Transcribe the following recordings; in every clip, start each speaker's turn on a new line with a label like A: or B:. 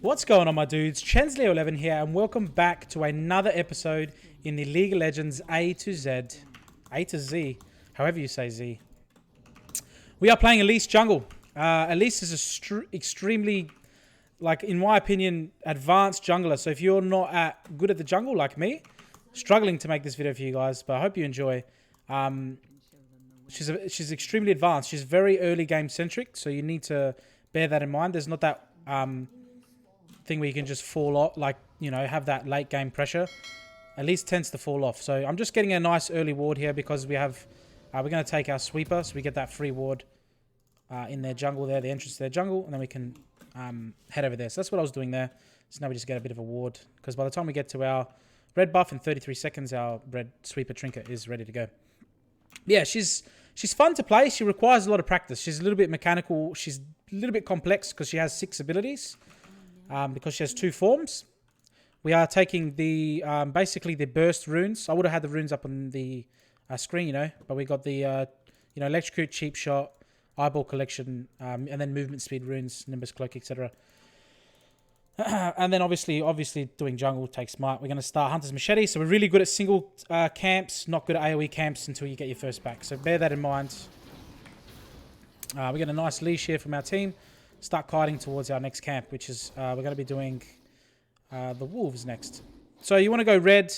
A: What's going on, my dudes? Chensley11 here, and welcome back to another episode in the League of Legends A to Z, however you say Z. We are playing Elise Jungle. Elise is extremely, like, in my opinion, advanced jungler. So if you're not good at the jungle like me, struggling to make this video for you guys, but I hope you enjoy. She's extremely advanced. She's very early game centric, so you need to bear that in mind. There's not that thing where you can just fall off, like, you know, have that late game pressure. Elise tends to fall off. So I'm just getting a nice early ward here because we have, we're going to take our sweeper, so we get that free ward in their jungle there, the entrance to their jungle, and then we can head over there. So that's what I was doing there. So now we just get a bit of a ward, because by the time we get to our red buff in 33 seconds, our red sweeper trinket is ready to go. Yeah, she's fun to play. She requires a lot of practice. She's a little bit mechanical. She's a little bit complex because she has 6 abilities, because she has 2 forms. We are taking the basically the burst runes. I would have had the runes up on the screen, you know, but we got the you know, electrocute, cheap shot, eyeball collection, and then movement speed runes, nimbus cloak, etc. And then obviously doing jungle takes smart. We're going to start Hunter's Machete. So we're really good at single camps, not good at AoE camps until you get your first back. So bear that in mind. We get a nice leash here from our team. Start kiting towards our next camp, which is we're going to be doing the wolves next. So you want to go red.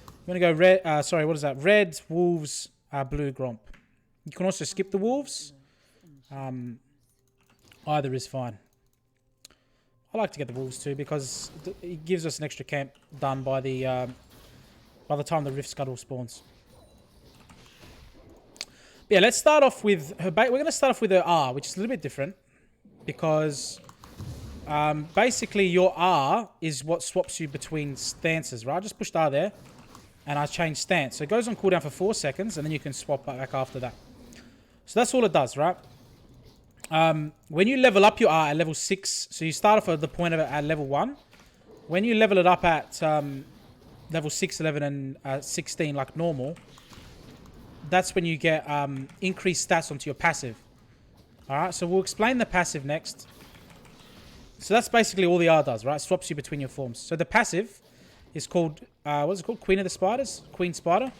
A: You want to go red. Sorry, what is that? Red, wolves, blue, gromp. You can also skip the wolves. Either is fine. I like to get the wolves too because it gives us an extra camp done by the time the Rift Scuttle spawns. But yeah, let's start off with her bait. We're going to start off with her R, which is a little bit different because basically your R is what swaps you between stances, right? I just pushed R there and I changed stance. So it goes on cooldown for 4 seconds and then you can swap back after that. So that's all it does, right? When you level up your R at level 6, so you start off at the point of it at level 1. When you level it up at level 6, 11, and 16 like normal, that's when you get increased stats onto your passive. Alright, so we'll explain the passive next. So that's basically all the R does, right? It swaps you between your forms. So the passive is called, what is it called? Queen of the Spiders? Queen Spider.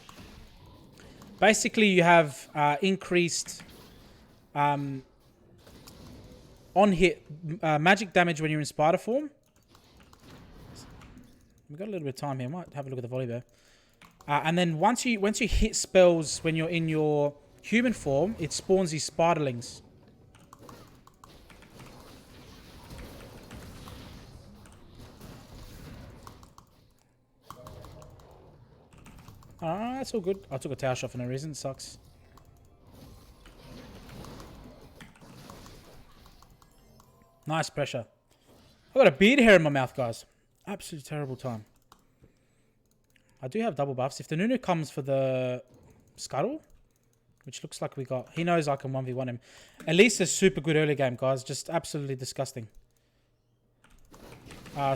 A: Basically, you have increased on-hit magic damage when you're in spider form. We've got a little bit of time here. Might have a look at the volley there. And then once you hit spells when you're in your human form, it spawns these spiderlings. That's all good. I took a tower shot for no reason. It sucks. Nice pressure. I've got a beard hair in my mouth, guys. Absolutely terrible time. I do have double buffs. If the Nunu comes for the Scuttle, which looks like we got... He knows I can 1v1 him. Elise is super good early game, guys. Just absolutely disgusting.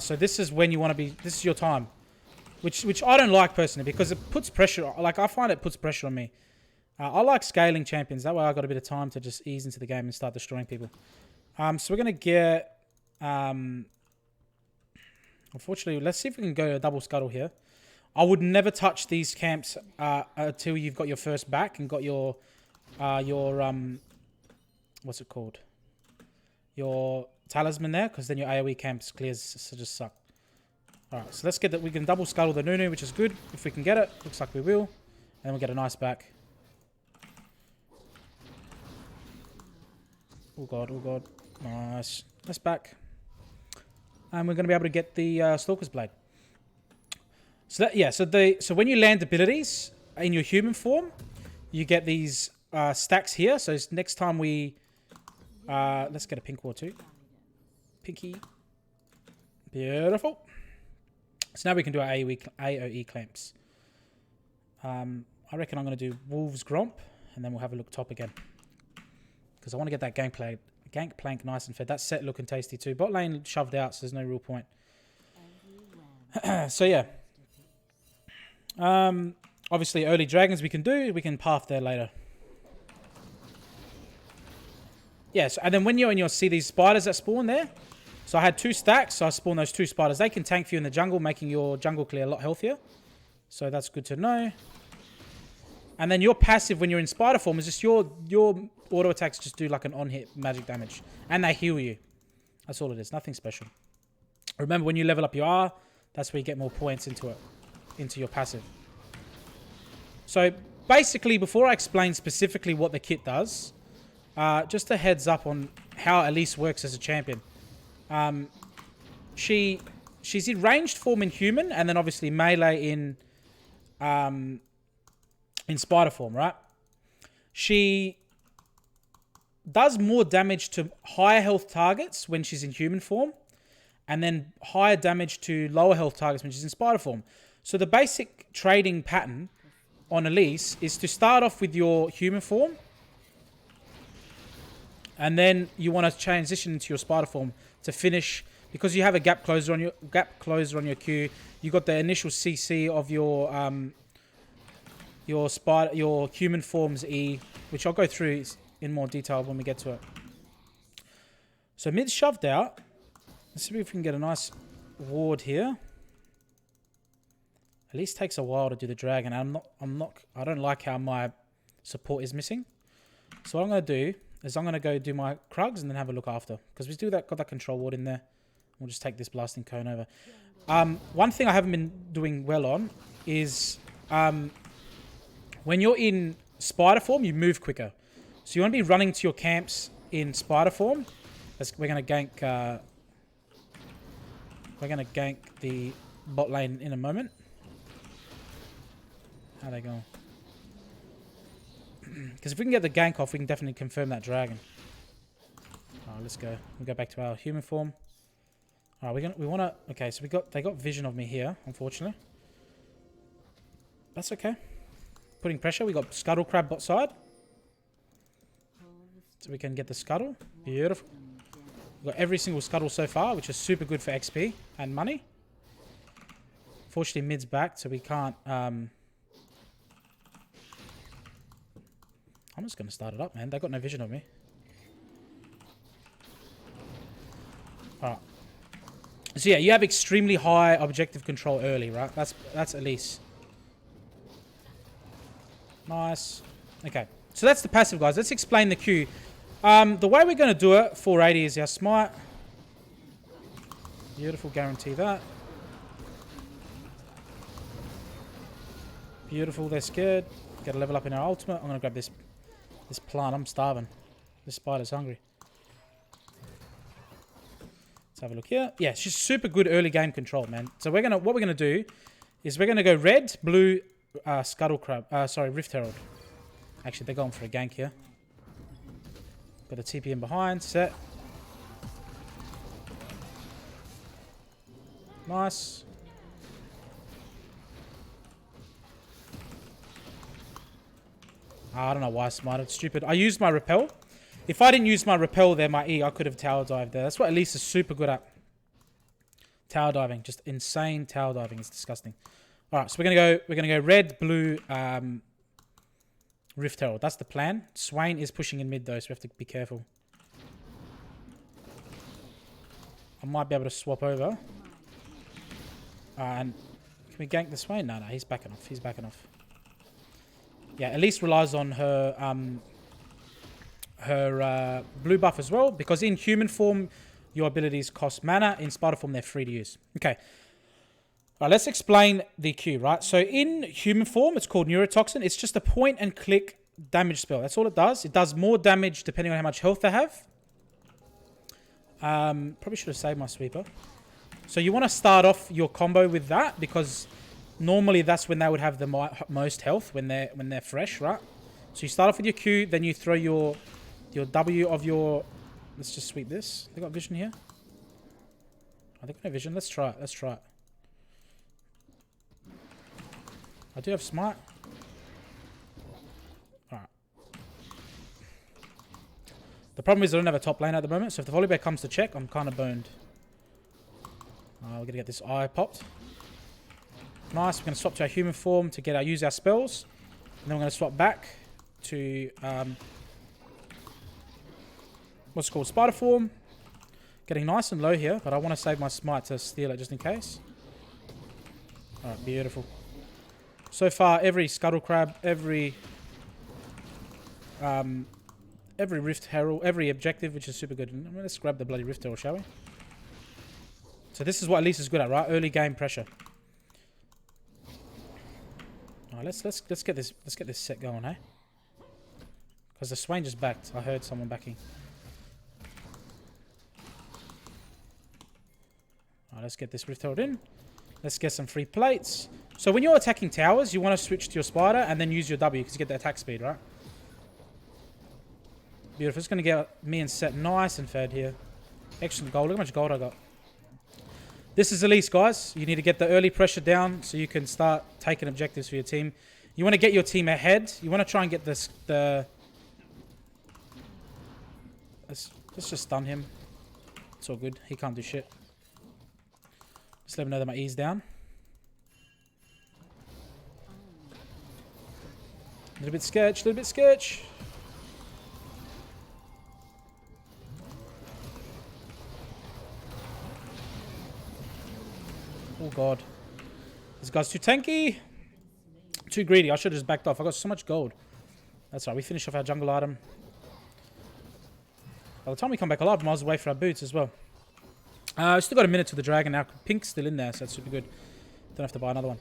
A: So this is when you want to be... This is your time. Which I don't like personally because it puts pressure... Like, I find it puts pressure on me. I like scaling champions. That way I got a bit of time to just ease into the game and start destroying people. So we're going to get... unfortunately, let's see if we can go a double scuttle here. I would never touch these camps until you've got your first back and got your what's it called? Your talisman there, because then your AoE camps clears, so just suck. Alright, so let's get that. We can double scuttle the Nunu, which is good. If we can get it, looks like we will. And then we'll get a nice back. Oh god, oh god. Nice. Nice back. And we're going to be able to get the Stalker's Blade. So that, yeah, so when you land abilities in your human form, you get these stacks here. So next time we... let's get a pink ward too. Pinky. Beautiful. So now we can do our AoE clamps. I reckon I'm going to do Wolves Gromp, and then we'll have a look top again. Because I want to get that gank plank nice and fed. That's set looking tasty too. Bot lane shoved out, so there's no real point. So yeah. Obviously early dragons we can do. We can path there later. Yes, and then when you'll see these spiders that spawn there. So I had 2 stacks, so I spawned those 2 spiders. They can tank for you in the jungle, making your jungle clear a lot healthier. So that's good to know. And then your passive when you're in spider form is just your auto attacks just do like an on-hit magic damage. And they heal you. That's all it is. Nothing special. Remember, when you level up your R, that's where you get more points into it. Into your passive. So basically, before I explain specifically what the kit does, just a heads up on how Elise works as a champion. She's in ranged form in human, and then obviously melee in spider form, right? She does more damage to higher health targets when she's in human form, and then higher damage to lower health targets when she's in spider form. So the basic trading pattern on Elise is to start off with your human form, and then you want to transition into your spider form to finish, because you have a gap closer on your Q. You got the initial CC of your human form's E, which I'll go through in more detail when we get to it. So mid shoved out. Let's see if we can get a nice ward here. At least takes a while to do the dragon. I don't like how my support is missing. So what I'm gonna do is I'm gonna go do my Krugs and then have a look after, because we still got that control ward in there. We'll just take this blasting cone over. One thing I haven't been doing well on is when you're in spider form, you move quicker. So you want to be running to your camps in spider form. We're gonna gank. We're gonna gank the bot lane in a moment. How they going? Because if we can get the gank off, we can definitely confirm that dragon. Alright, let's go. We'll go back to our human form. Alright, we wanna. Okay, so they got vision of me here, unfortunately. That's okay. Putting pressure. We got scuttle crab bot side, so we can get the scuttle. Beautiful. We've got every single scuttle so far, which is super good for XP and money. Fortunately, mid's back, so we can't. I'm just going to start it up, man. They got no vision of me. Alright. So yeah, you have extremely high objective control early, right? That's Elise. Nice. Okay. So that's the passive, guys. Let's explain the Q. The way we're going to do it, 480 is our smite. Beautiful, guarantee that. Beautiful, they're scared. Got to level up in our ultimate. I'm going to grab this plant. I'm starving. This spider's hungry. Let's have a look here. Yeah, she's super good early game control, man. So what we're gonna do is we're gonna go red, blue, scuttle crab. Sorry, Rift Herald. Actually, they're going for a gank here. Got a TP in behind. Set. Nice. I don't know why I smited. Stupid. I used my repel. If I didn't use my repel there, my E, I could have tower dived there. That's what Elise is super good at. Tower diving. Just insane tower diving. It's disgusting. Alright, so we're gonna go red, blue, Rift Herald. That's the plan. Swain is pushing in mid though, so we have to be careful. I might be able to swap over. And can we gank the Swain? No, he's backing off. He's backing off. Yeah, Elise relies on her blue buff as well, because in human form your abilities cost mana. In spider form they're free to use. Okay. Alright, let's explain the Q, right? So in human form it's called Neurotoxin. It's just a point and click damage spell. That's all it does. It does more damage depending on how much health they have. Probably should have saved my sweeper. So you want to start off your combo with that, because normally that's when they would have the most health, when they're fresh, right? So you start off with your Q, then you throw your W of your... Let's just sweep this. They got vision here? Oh, they got no vision. Let's try it. Let's try it. I do have smite. Alright. The problem is I don't have a top lane at the moment, so if the Volibear comes to check, I'm kind of boned. We're going to get this eye popped. Nice. We're going to swap to our human form to use our spells. And then we're going to swap back to what's called spider form. Getting nice and low here, but I want to save my smite to steal it just in case. Alright, beautiful. So far, every scuttle crab, every rift herald, every objective, which is super good. Let's grab the bloody rift herald, shall we? So this is what Elise is good at, right? Early game pressure. Alright, let's get this set going, hey? Because the Swain just backed. I heard someone backing. Alright, let's get this rift herald in. Let's get some free plates. So when you're attacking towers, you want to switch to your spider and then use your W because you get the attack speed, right? Beautiful. It's going to get me and Set nice and fed here. Excellent gold. Look how much gold I got. This is Elise, guys. You need to get the early pressure down so you can start taking objectives for your team. You want to get your team ahead. You want to try and get this. Let's just stun him. It's all good. He can't do shit. Just let me know that my E's down. A little bit sketch. A little bit sketch. Oh god. This guy's too tanky. Too greedy. I should have just backed off. I got so much gold. That's right. We finished off our jungle item. By the time we come back alive, we might as well wait for our boots as well. We've still got a minute to the dragon. Our pink's still in there, so that's super good. Don't have to buy another one.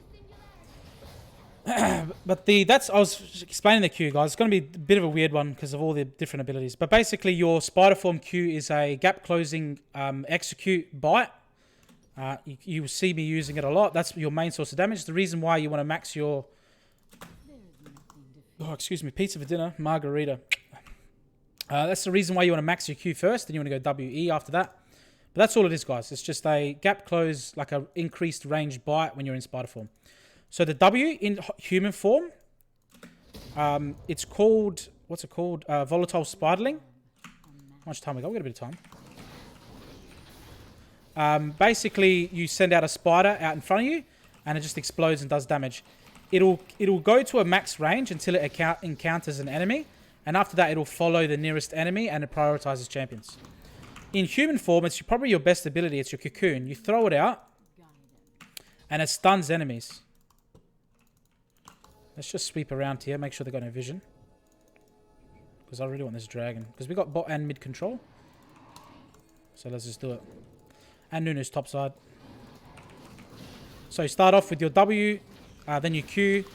A: But I was explaining the Q, guys. It's going to be a bit of a weird one because of all the different abilities. But basically, your spider form Q is a gap closing execute bite. You will see me using it a lot. That's your main source of damage. The reason why you want to max your... Oh, excuse me. Pizza for dinner. Margarita. That's the reason why you want to max your Q first. Then you want to go WE after that. But that's all it is, guys. It's just a gap close, like an increased range bite when you're in spider form. So the W in human form, it's called... What's it called? Volatile Spiderling. How much time we got? We got a bit of time. Basically, you send out a spider out in front of you, and it just explodes and does damage. It'll go to a max range until it encounters an enemy, and after that, it'll follow the nearest enemy, and it prioritizes champions. In human form, it's probably your best ability. It's your cocoon. You throw it out, and it stuns enemies. Let's just sweep around here, make sure they've got no vision. Because I really want this dragon. Because we got bot and mid control. So let's just do it. And Nunu's topside. So you start off with your W, then you Q,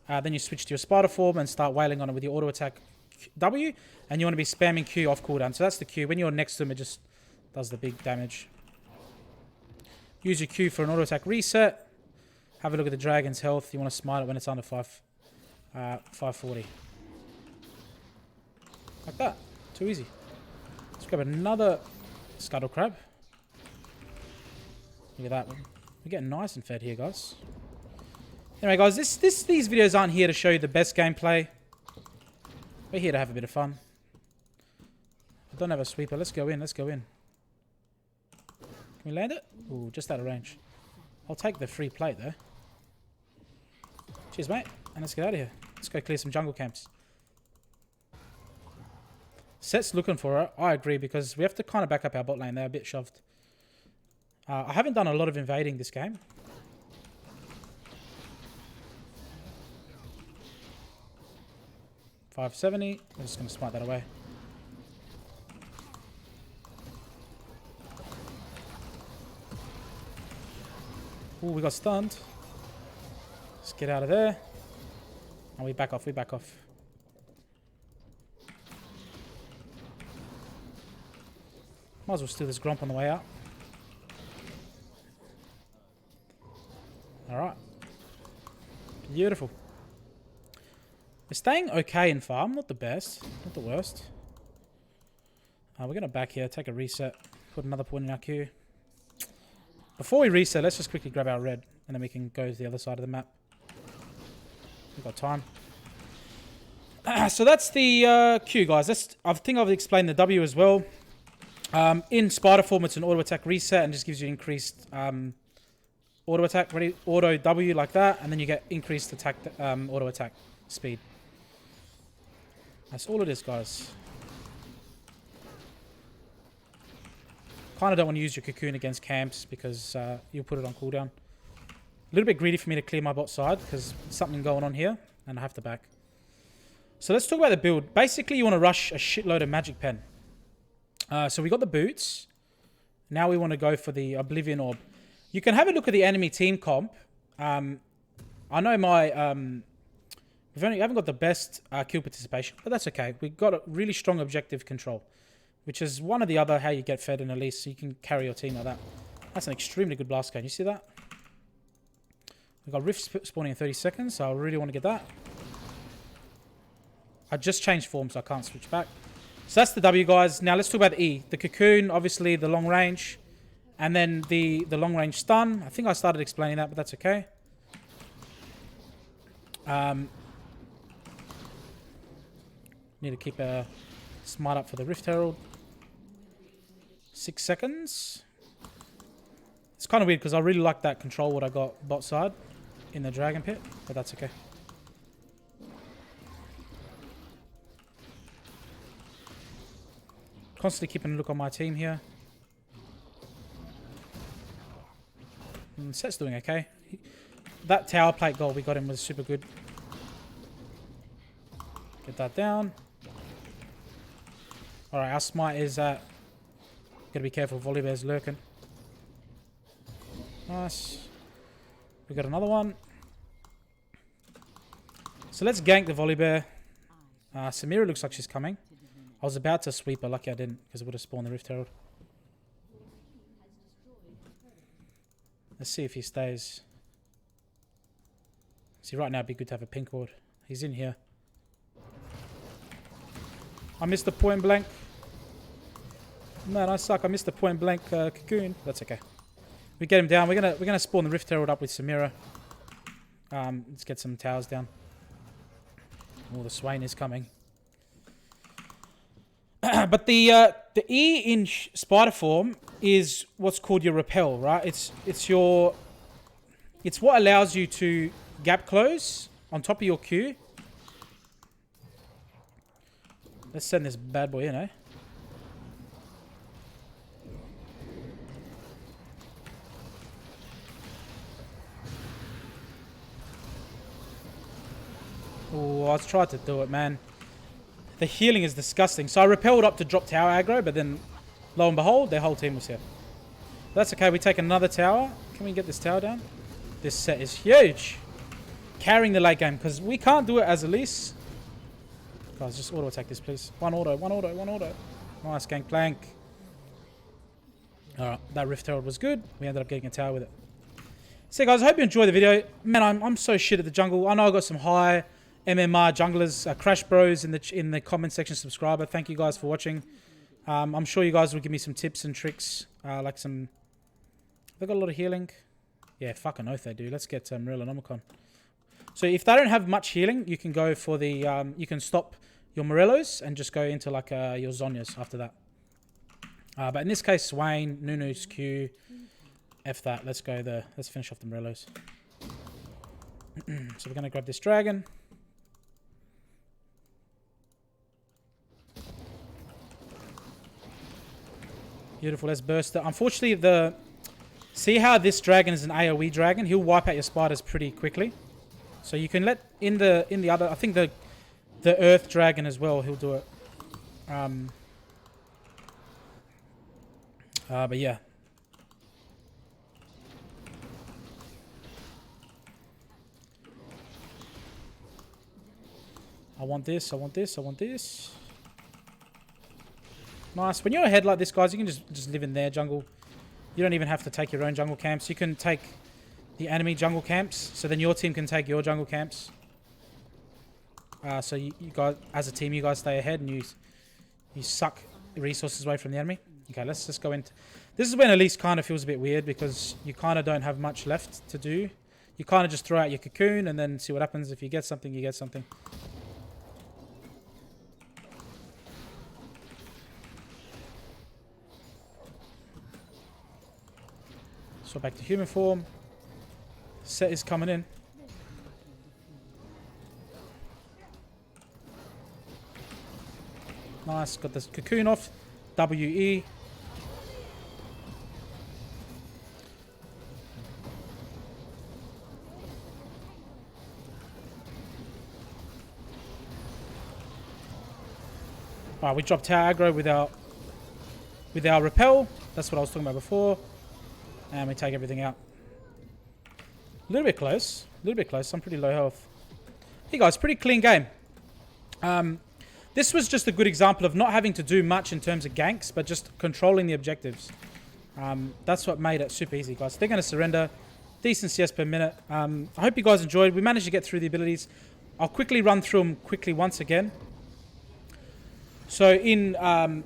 A: then you switch to your spider form and start wailing on it with your auto attack W, and you want to be spamming Q off cooldown. So that's the Q. When you're next to them, it just does the big damage. Use your Q for an auto attack reset. Have a look at the dragon's health. You want to smite it when it's under 540. Like that. Too easy. Let's grab another scuttle crab. Look at that one. We're getting nice and fed here, guys. Anyway, guys, these videos aren't here to show you the best gameplay. We're here to have a bit of fun. I don't have a sweeper. Let's go in. Let's go in. Can we land it? Ooh, just out of range. I'll take the free plate, though. Cheers, mate. And let's get out of here. Let's go clear some jungle camps. Set's looking for it. I agree, because we have to kind of back up our bot lane. They're a bit shoved. I haven't done a lot of invading this game. $570. I'm just going to smite that away. Ooh, we got stunned. Let's get out of there. And we back off. We back off. Might as well steal this Gromp on the way out. Alright. Beautiful. We're staying okay in farm. Not the best. Not the worst. We're going to back here. Take a reset. Put another point in our queue. Before we reset, let's just quickly grab our red. And then we can go to the other side of the map. We've got time. So that's the Q, guys. I think I've explained the W as well. In spider form, it's an auto attack reset and just gives you increased auto attack, auto W like that, and then you get increased attack auto attack speed. That's all it is, guys. Kind of don't want to use your cocoon against camps because you'll put it on cooldown. A little bit greedy for me to clear my bot side because something going on here and I have to back. So let's talk about the build. Basically, you want to rush a shitload of magic pen. So we got the boots. Now we want to go for the Oblivion Orb. You can have a look at the enemy team comp. I know my... we haven't got the best kill participation, but that's okay. We've got a really strong objective control, which is one or the other how you get fed in Elise, so you can carry your team like that. That's an extremely good blast gun. You see that? We've got Rift spawning in 30 seconds, so I really want to get that. I just changed form, so I can't switch back. So that's the W, guys. Now let's talk about the E. The cocoon, obviously the long range, and then the long range stun. I think I started explaining that, but that's okay. Need to keep a smite up for the Rift Herald. 6 seconds. It's kind of weird because I really like that control what I got bot side in the Dragon Pit, but that's okay. Constantly keeping a look on my team here. Set's doing okay. That tower plate goal we got him was super good. Get that down. Alright, our smite is gotta be careful, Volibear's lurking. Nice. We got another one. So let's gank the Volibear. Samira looks like she's coming. I was about to sweep her, lucky I didn't, because it would have spawned the Rift Herald. Let's see if he stays. See, right now it'd be good to have a pink ward. He's in here. I missed the point blank. Man, I suck. I missed the point blank cocoon. That's okay. We get him down. We're gonna spawn the Rift Herald up with Samira. Let's get some towers down. Oh, the Swain is coming. But the E in spider form is what's called your repel, right? It's what allows you to gap close on top of your Q. Let's send this bad boy in, eh? Oh, I tried to do it, man. The healing is disgusting. So I repelled up to drop tower aggro, but then, lo and behold, their whole team was here. That's okay. We take another tower. Can we get this tower down? This set is huge. Carrying the late game, because we can't do it as Elise. Guys, just auto attack this, please. One auto, one auto, one auto. Nice gangplank. Alright, that Rift Herald was good. We ended up getting a tower with it. So guys, I hope you enjoyed the video. Man, I'm so shit at the jungle. I know I got some high MMR junglers, Crash Bros in the comment section subscriber. Thank you guys for watching. I'm sure you guys will give me some tips and tricks, like some... They got a lot of healing. Yeah, fucking oath they do. Let's get Morellonomicon. So if they don't have much healing, you can go for the... you can stop your Morellos and just go into like your Zonyas after that. But in this case, Swain, Nunu's Q, F that. Let's finish off the Morellos. So we're going to grab this dragon. Beautiful, let's burst it. Unfortunately, see how this dragon is an AoE dragon? He'll wipe out your spiders pretty quickly. So you can let in the other, I think the earth dragon as well, he'll do it. But yeah. I want this, I want this, I want this. Nice. When you're ahead like this, guys, you can just live in their jungle. You don't even have to take your own jungle camps. You can take the enemy jungle camps, so then your team can take your jungle camps. So you guys, as a team, you guys stay ahead and you suck resources away from the enemy. Okay, let's just go into... This is when Elise kind of feels a bit weird because you kind of don't have much left to do. You kind of just throw out your cocoon and then see what happens. If you get something, you get something. So back to human form. Set is coming in. Nice, got this cocoon off. WE. All right, we drop tower aggro with our repel. That's what I was talking about before. And we take everything out. A little bit close. A little bit close. I'm pretty low health. Hey guys, pretty clean game. This was just a good example of not having to do much in terms of ganks, but just controlling the objectives. That's what made it super easy, guys. They're going to surrender. Decent CS per minute. I hope you guys enjoyed. We managed to get through the abilities. I'll quickly run through them quickly once again. So in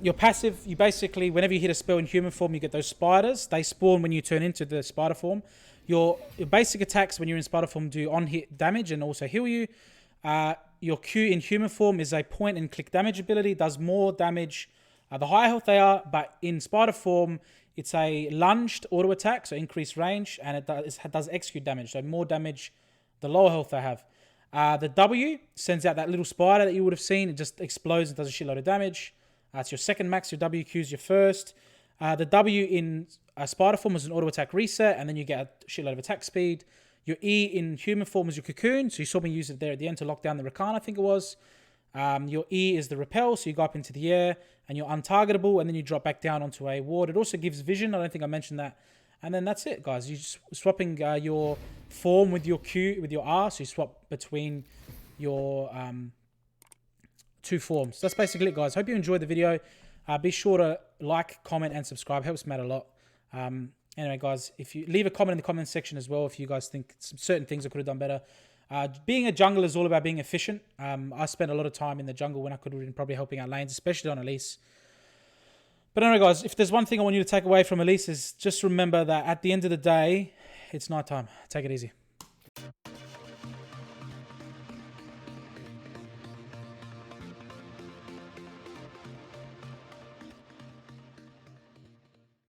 A: your passive, you basically, whenever you hit a spell in human form, you get those spiders. They spawn when you turn into the spider form. Your basic attacks when you're in spider form do on-hit damage and also heal you. Your Q in human form is a point and click damage ability. It does more damage the higher health they are, but in spider form, it's a lunged auto attack, so increased range, and it does execute damage, so more damage the lower health they have. The W sends out that little spider that you would have seen. It just explodes and does a shitload of damage. It's your second max. Your W Q is your first. The W in spider form is an auto attack reset, and then you get a shitload of attack speed. Your E in human form is your cocoon, so you saw me use it there at the end to lock down the Rakan, I think it was. Your E is the repel, so you go up into the air, and you're untargetable, and then you drop back down onto a ward. It also gives vision. I don't think I mentioned that. And then that's it, guys. You're just swapping your form with your Q, with your R, so you swap between your two forms. So that's basically it, guys. Hope you enjoyed the video. Be sure to like, comment, and subscribe. Helps Matt a lot. Anyway, guys, if you leave a comment in the comment section as well, if you guys think some certain things I could have done better. Being a jungler is all about being efficient. I spent a lot of time in the jungle when I could have been probably helping out lanes, especially on Elise. But anyway, guys, if there's one thing I want you to take away from Elise is just remember that at the end of the day, it's nighttime. Take it easy.